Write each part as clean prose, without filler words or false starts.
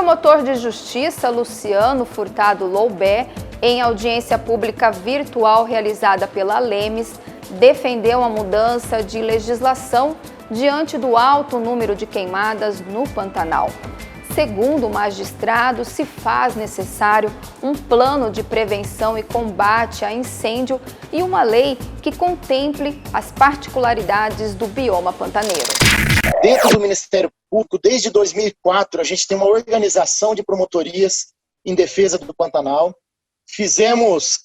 promotor de justiça, Luciano Furtado Loubé, em audiência pública virtual realizada pela Lemes, defendeu a mudança de legislação diante do alto número de queimadas no Pantanal. Segundo o magistrado, se faz necessário um plano de prevenção e combate a incêndio e uma lei que contemple as particularidades do bioma pantaneiro. Dentro do Ministério Público, desde 2004, a gente tem uma organização de promotorias em defesa do Pantanal. Fizemos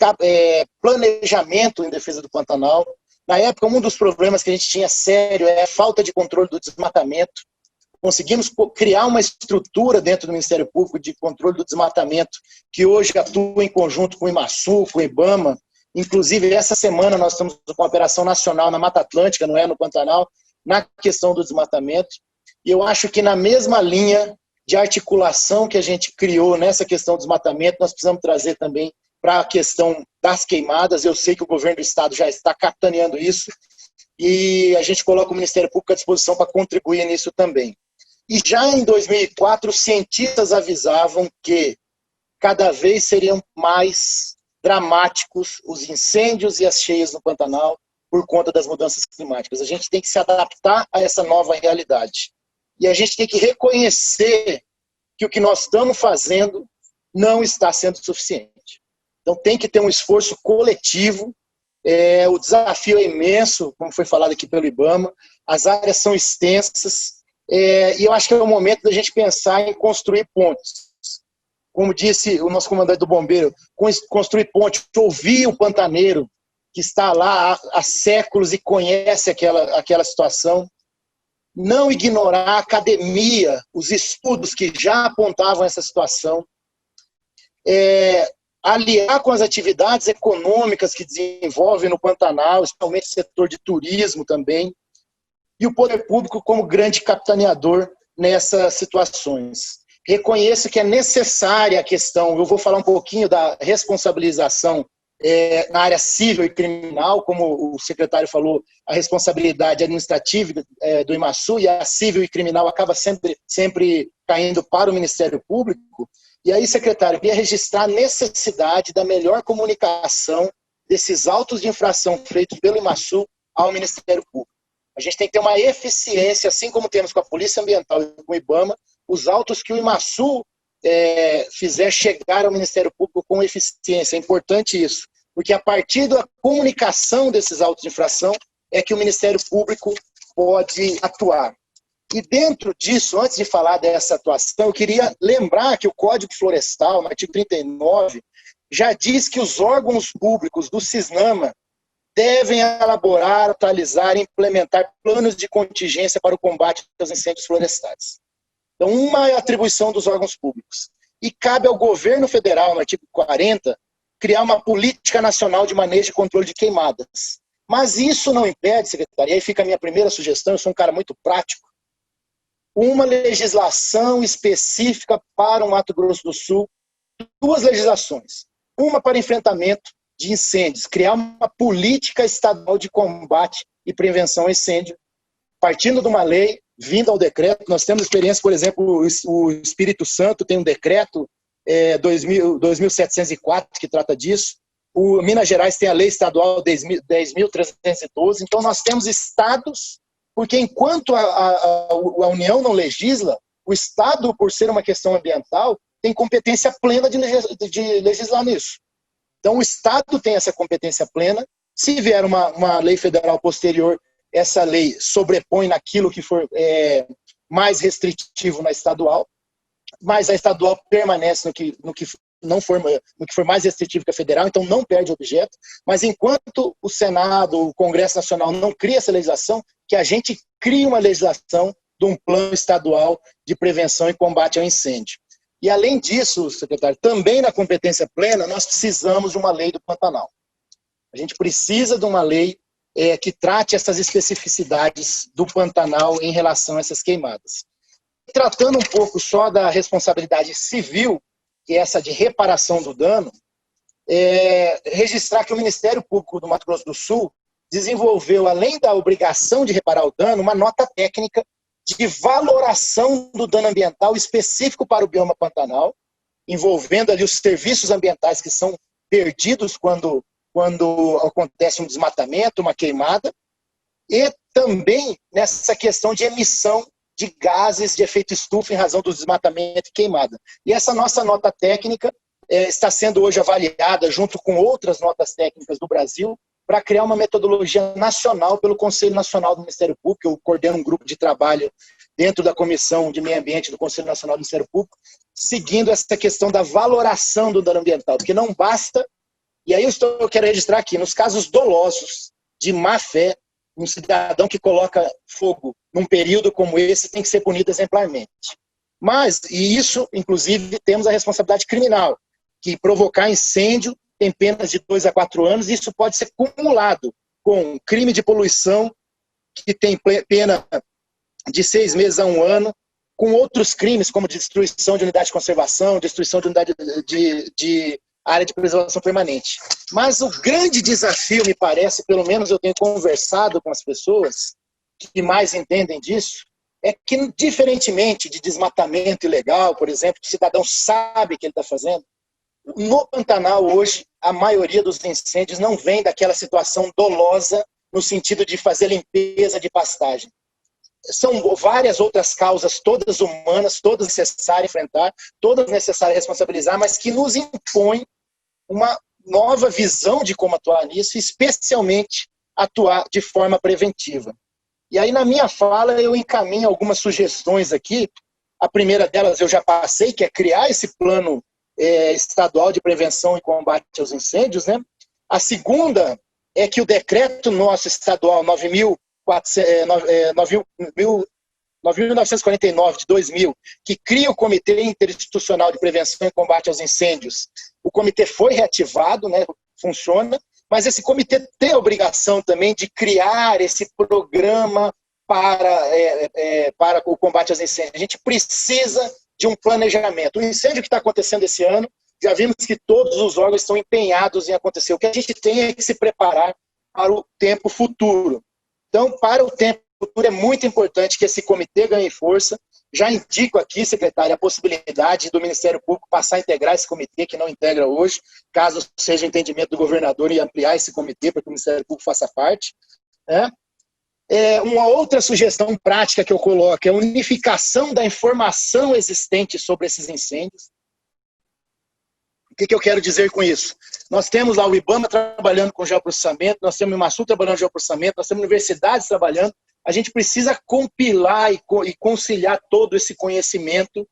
planejamento em defesa do Pantanal. Na época, um dos problemas que a gente tinha sério é a falta de controle do desmatamento. Conseguimos criar uma estrutura dentro do Ministério Público de controle do desmatamento, que hoje atua em conjunto com o IMASU, com o IBAMA. Inclusive, essa semana nós estamos com a Operação Nacional na Mata Atlântica, não é no Pantanal, na questão do desmatamento. E eu acho que na mesma linha de articulação que a gente criou nessa questão do desmatamento, nós precisamos trazer também para a questão das queimadas. Eu sei que o governo do estado já está capitaneando isso e a gente coloca o Ministério Público à disposição para contribuir nisso também. E já em 2004, os cientistas avisavam que cada vez seriam mais dramáticos os incêndios e as cheias no Pantanal por conta das mudanças climáticas. A gente tem que se adaptar a essa nova realidade. E a gente tem que reconhecer que o que nós estamos fazendo não está sendo suficiente. Então tem que ter um esforço coletivo. O desafio é imenso, como foi falado aqui pelo IBAMA, as áreas são extensas, e eu acho que é o momento da gente pensar em construir pontes. Como disse o nosso comandante do bombeiro, construir pontes, ouvir o pantaneiro, que está lá há séculos e conhece aquela situação. Não ignorar a academia, os estudos que já apontavam essa situação. Aliar com as atividades econômicas que desenvolvem no Pantanal, especialmente o setor de turismo também, e o poder público como grande capitaneador nessas situações. Reconheço que é necessária a questão, eu vou falar um pouquinho da responsabilização na área civil e criminal, como o secretário falou, a responsabilidade administrativa do IMASU e a civil e criminal acaba sempre caindo para o Ministério Público. E aí, secretário, eu queria registrar a necessidade da melhor comunicação desses autos de infração feitos pelo IMASU ao Ministério Público. A gente tem que ter uma eficiência, assim como temos com a Polícia Ambiental e com o IBAMA, os autos que o IMASU fizer chegar ao Ministério Público com eficiência. É importante isso, porque a partir da comunicação desses autos de infração é que o Ministério Público pode atuar. E dentro disso, antes de falar dessa atuação, eu queria lembrar que o Código Florestal, no artigo 39, já diz que os órgãos públicos do CISNAMA devem elaborar, atualizar e implementar planos de contingência para o combate aos incêndios florestais. Então, uma é a atribuição dos órgãos públicos. E cabe ao governo federal, no artigo 40, criar uma política nacional de manejo e controle de queimadas. Mas isso não impede, secretário, e aí fica a minha primeira sugestão, eu sou um cara muito prático, uma legislação específica para o Mato Grosso do Sul, duas legislações. Uma para enfrentamento de incêndios, criar uma política estadual de combate e prevenção ao incêndio, partindo de uma lei, vindo ao decreto. Nós temos experiência, por exemplo, o Espírito Santo tem um decreto 2.704 que trata disso. O Minas Gerais tem a lei estadual 10.312. Então nós temos estados, porque enquanto a União não legisla, o Estado, por ser uma questão ambiental, tem competência plena de legislar nisso. Então o Estado tem essa competência plena. Se vier uma lei federal posterior, essa lei sobrepõe naquilo que for mais restritivo na estadual, mas a estadual permanece no que for mais restritivo que a federal, então não perde objeto. Mas enquanto o Senado, o Congresso Nacional não cria essa legislação, que a gente crie uma legislação de um plano estadual de prevenção e combate ao incêndio. E além disso, secretário, também na competência plena, nós precisamos de uma lei do Pantanal. A gente precisa de uma lei que trate essas especificidades do Pantanal em relação a essas queimadas. Tratando um pouco só da responsabilidade civil, que é essa de reparação do dano, registrar que o Ministério Público do Mato Grosso do Sul desenvolveu, além da obrigação de reparar o dano, uma nota técnica de valoração do dano ambiental específico para o bioma Pantanal, envolvendo ali os serviços ambientais que são perdidos quando acontece um desmatamento, uma queimada, e também nessa questão de emissão de gases de efeito estufa em razão do desmatamento e queimada. E essa nossa nota técnica está sendo hoje avaliada junto com outras notas técnicas do Brasil para criar uma metodologia nacional pelo Conselho Nacional do Ministério Público. Eu coordeno um grupo de trabalho dentro da Comissão de Meio Ambiente do Conselho Nacional do Ministério Público, seguindo essa questão da valoração do dano ambiental, porque não basta, e aí eu quero registrar aqui, nos casos dolosos, de má fé, um cidadão que coloca fogo num período como esse tem que ser punido exemplarmente. Mas, e isso, inclusive, temos a responsabilidade criminal, que provocar incêndio tem penas de 2 a 4 anos, e isso pode ser cumulado com crime de poluição, que tem pena de 6 meses a 1 ano, com outros crimes, como destruição de unidade de conservação, destruição de unidade de área de preservação permanente. Mas o grande desafio, me parece, pelo menos eu tenho conversado com as pessoas que mais entendem disso, é que, diferentemente de desmatamento ilegal, por exemplo, que o cidadão sabe que ele está fazendo, no Pantanal hoje, a maioria dos incêndios não vem daquela situação dolosa, no sentido de fazer limpeza de pastagem. São várias outras causas, todas humanas, todas necessárias enfrentar, todas necessárias responsabilizar, mas que nos impõem uma nova visão de como atuar nisso, especialmente atuar de forma preventiva. E aí, na minha fala, eu encaminho algumas sugestões aqui. A primeira delas eu já passei, que é criar esse plano estadual de prevenção e combate aos incêndios, né? A segunda é que o decreto nosso estadual 9.949 de 2000, que cria o Comitê Interinstitucional de Prevenção e Combate aos Incêndios, o comitê foi reativado, né, funciona, mas esse comitê tem a obrigação também de criar esse programa para o combate aos incêndios. A gente precisa de um planejamento. O incêndio que está acontecendo esse ano, já vimos que todos os órgãos estão empenhados em acontecer. O que a gente tem é que se preparar para o tempo futuro. Então, para o tempo futuro, é muito importante que esse comitê ganhe força. Já indico aqui, secretário, a possibilidade do Ministério Público passar a integrar esse comitê, que não integra hoje, caso seja entendimento do governador, e ampliar esse comitê para que o Ministério Público faça parte. Uma outra sugestão prática que eu coloco é a unificação da informação existente sobre esses incêndios. O que eu quero dizer com isso? Nós temos lá o IBAMA trabalhando com geoprocessamento, nós temos o IMASU trabalhando com geoprocessamento, nós temos universidades trabalhando. A gente precisa compilar e conciliar todo esse conhecimento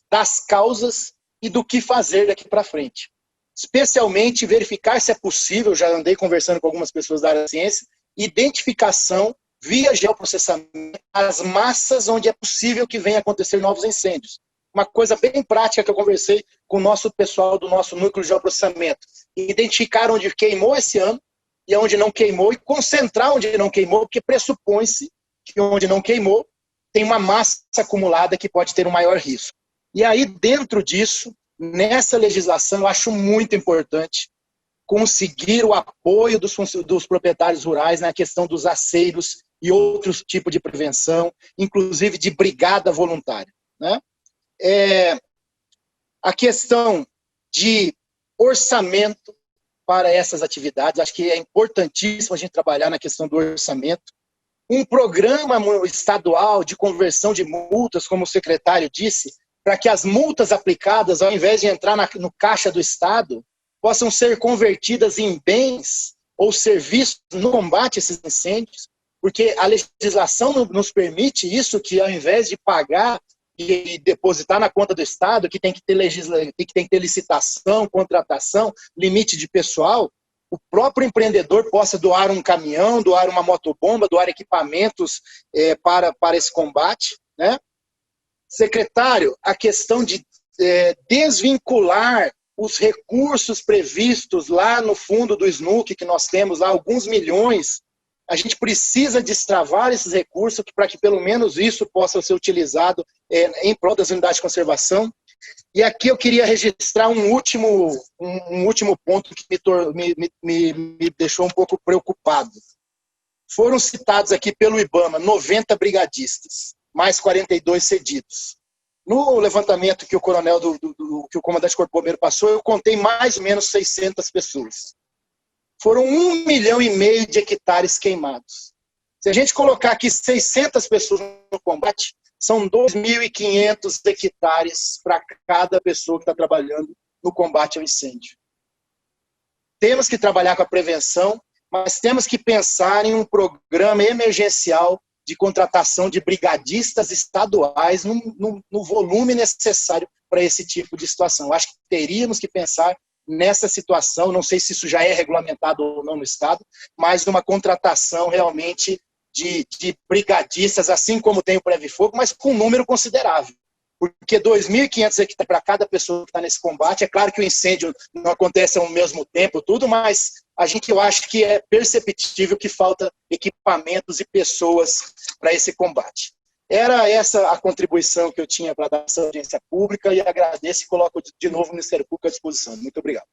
das causas e do que fazer daqui para frente. Especialmente verificar se é possível, já andei conversando com algumas pessoas da área da ciência, identificação via geoprocessamento as massas onde é possível que venha acontecer novos incêndios. Uma coisa bem prática que eu conversei com o nosso pessoal do nosso núcleo de geoprocessamento. Identificar onde queimou esse ano e onde não queimou, e concentrar onde não queimou, porque pressupõe-se que onde não queimou tem uma massa acumulada que pode ter um maior risco. E aí, dentro disso, nessa legislação, eu acho muito importante conseguir o apoio dos proprietários rurais na questão dos aceiros e outros tipos de prevenção, inclusive de brigada voluntária, né? A questão de orçamento para essas atividades, acho que é importantíssimo a gente trabalhar na questão do orçamento. Um programa estadual de conversão de multas, como o secretário disse, para que as multas aplicadas, ao invés de entrar no caixa do Estado, possam ser convertidas em bens ou serviços no combate a esses incêndios, porque a legislação nos permite isso, que ao invés de pagar e depositar na conta do Estado, que tem que ter licitação, contratação, limite de pessoal, o próprio empreendedor possa doar um caminhão, doar uma motobomba, doar equipamentos para esse combate, né? Secretário, a questão de desvincular os recursos previstos lá no fundo do SNUC, que nós temos lá alguns milhões, a gente precisa destravar esses recursos para que pelo menos isso possa ser utilizado em prol das unidades de conservação. E aqui eu queria registrar um último ponto que me deixou um pouco preocupado. Foram citados aqui pelo IBAMA 90 brigadistas. mais 42 cedidos. No levantamento que o coronel que o comandante do Corpo de Bombeiro passou, eu contei mais ou menos 600 pessoas. Foram 1,5 milhão de hectares queimados. Se a gente colocar aqui 600 pessoas no combate, são 2.500 hectares para cada pessoa que está trabalhando no combate ao incêndio. Temos que trabalhar com a prevenção, mas temos que pensar em um programa emergencial de contratação de brigadistas estaduais no volume necessário para esse tipo de situação. Acho que teríamos que pensar nessa situação, não sei se isso já é regulamentado ou não no Estado, mas uma contratação realmente de brigadistas, assim como tem o Previfogo, mas com um número considerável. Porque 2.500 hectares para cada pessoa que está nesse combate, é claro que o incêndio não acontece ao mesmo tempo, tudo, mas eu acho que é perceptível que falta equipamentos e pessoas para esse combate. Era essa a contribuição que eu tinha para dar essa audiência pública e agradeço e coloco de novo o Ministério Público à disposição. Muito obrigado.